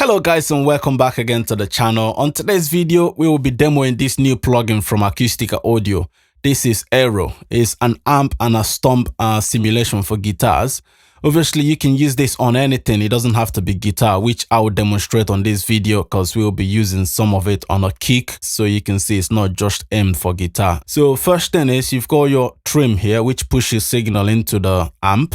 Hello guys, and welcome back again to the channel. On today's video, we will be demoing this new plugin from Acustica Audio. This is Aero. It's an amp and a stomp simulation for guitars. Obviously, you can use this on anything. It doesn't have to be guitar, which I will demonstrate on this video because we will be using some of it on a kick. So you can see it's not just aimed for guitar. So first thing is you've got your trim here, which pushes signal into the amp.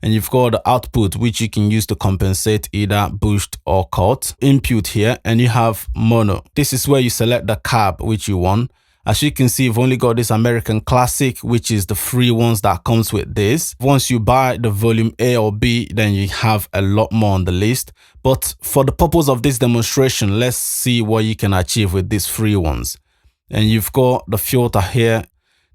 And you've got the output, which you can use to compensate either boost or cut. Input here, and you have mono. This is where you select the cab which you want. As you can see, you've only got this American Classic, which is the free ones that comes with this. Once you buy the volume A or B, then you have a lot more on the list. But for the purpose of this demonstration, let's see what you can achieve with these free ones. And you've got the filter here.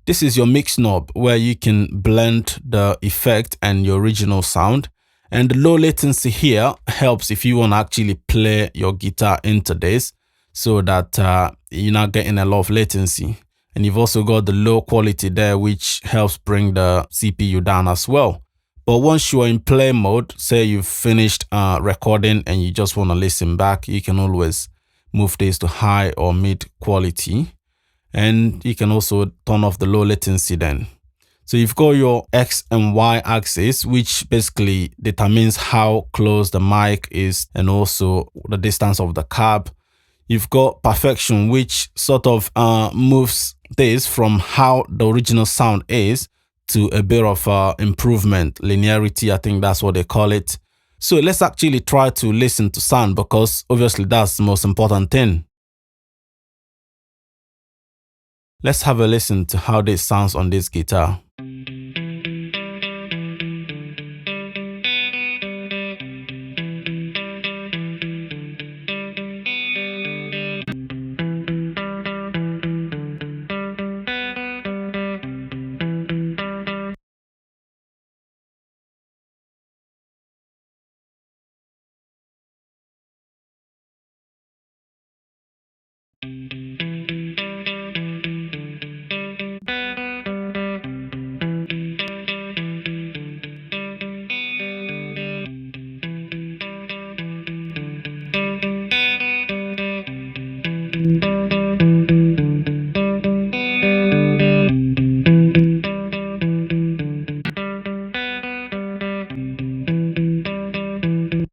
This is your mix knob where you can blend the effect and your original sound. And the low latency here helps if you want to actually play your guitar into this so that you're not getting a lot of latency. And you've also got the low quality there, which helps bring the CPU down as well. But once you're in play mode, say you've finished recording and you just want to listen back, you can always move this to high or mid quality. And you can also turn off the low latency then. So you've got your X and Y axis, which basically determines how close the mic is and also the distance of the cab. You've got perfection, which sort of moves this from how the original sound is to a bit of improvement. Linearity, I think that's what they call it. So let's actually try to listen to sound because obviously that's the most important thing. Let's have a listen to how this sounds on this guitar.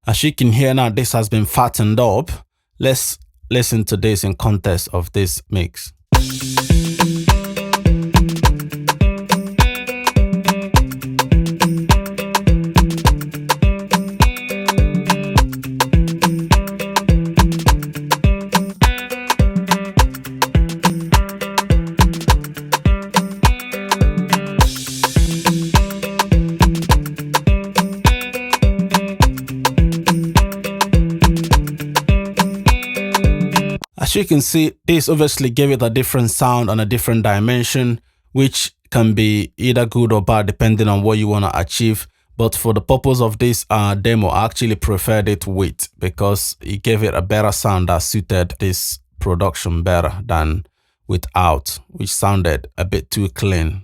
As you can hear now, this has been fattened up. Let's listen to this in context of this mix. As you can see, this obviously gave it a different sound and a different dimension, which can be either good or bad depending on what you want to achieve. But for the purpose of this demo, I actually preferred it with because it gave it a better sound that suited this production better than without, which sounded a bit too clean.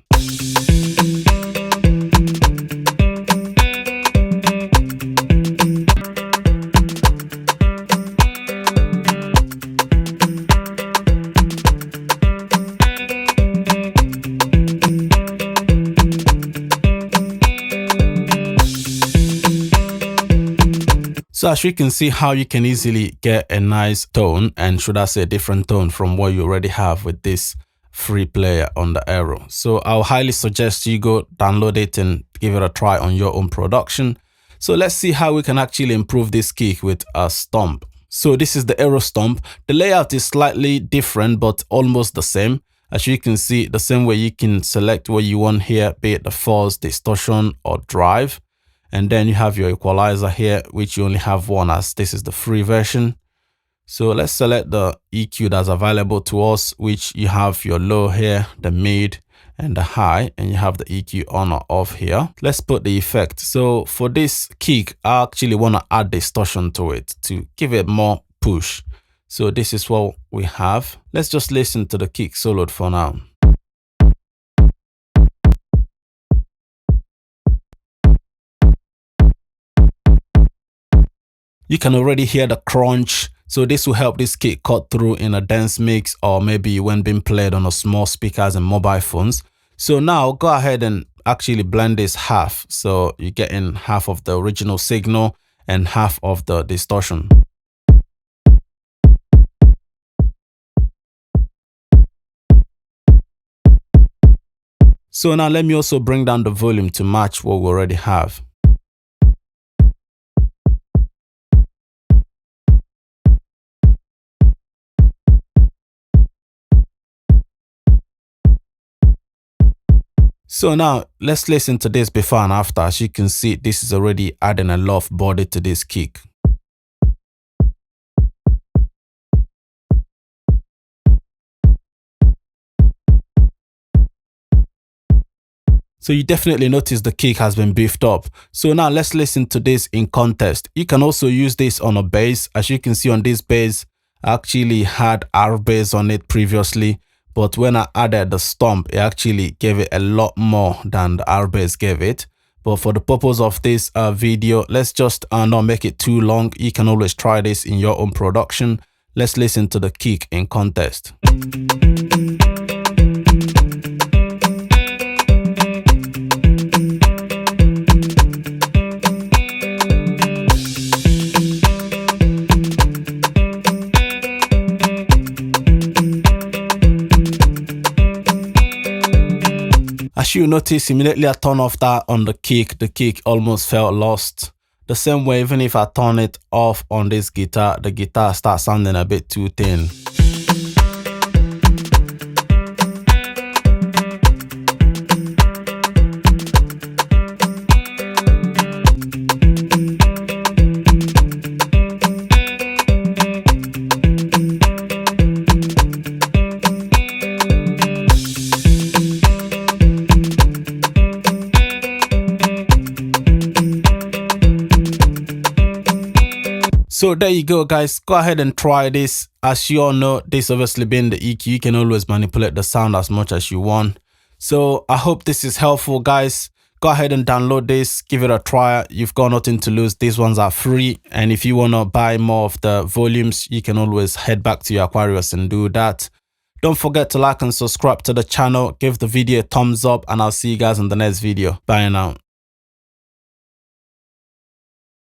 So as you can see how you can easily get a nice tone, and should I say a different tone from what you already have with this free player on the Aero. So I'll highly suggest you go download it and give it a try on your own production. So let's see how we can actually improve this kick with a stomp. So this is the Aero stomp. The layout is slightly different but almost the same. As you can see, the same way you can select what you want here, be it the fuzz, distortion or drive. And then you have your equalizer here, which you only have one as this is the free version. So let's select the EQ that's available to us, which you have your low here, the mid and the high, and you have the EQ on or off here. Let's put the effect. So for this kick, I actually want to add distortion to it to give it more push. So this is what we have. Let's just listen to the kick soloed for now. You can already hear the crunch. So this will help this kick cut through in a dense mix, or maybe when being played on a small speakers and mobile phones. So now go ahead and actually blend this half. So you're getting half of the original signal and half of the distortion. So now let me also bring down the volume to match what we already have. So now let's listen to this before and after. As you can see, this is already adding a lot of body to this kick. So you definitely notice the kick has been beefed up. So now let's listen to this in context. You can also use this on a bass. As you can see on this bass, I actually had R bass on it previously, but when I added the stomp, it actually gave it a lot more than the R bass gave it. But for the purpose of this video, let's just not make it too long. You can always try this in your own production. Let's listen to the kick in context. As you notice, immediately I turn off that on the kick almost felt lost. The same way, even if I turn it off on this guitar, the guitar starts sounding a bit too thin. So there you go, guys. Go ahead and try this. As you all know, this obviously being the EQ, you can always manipulate the sound as much as you want. So I hope this is helpful, guys. Go ahead and download this, give it a try. You've got nothing to lose. These ones are free. And if you want to buy more of the volumes, you can always head back to your Aquarius and do that. Don't forget to like and subscribe to the channel. Give the video a thumbs up, and I'll see you guys in the next video. Bye now.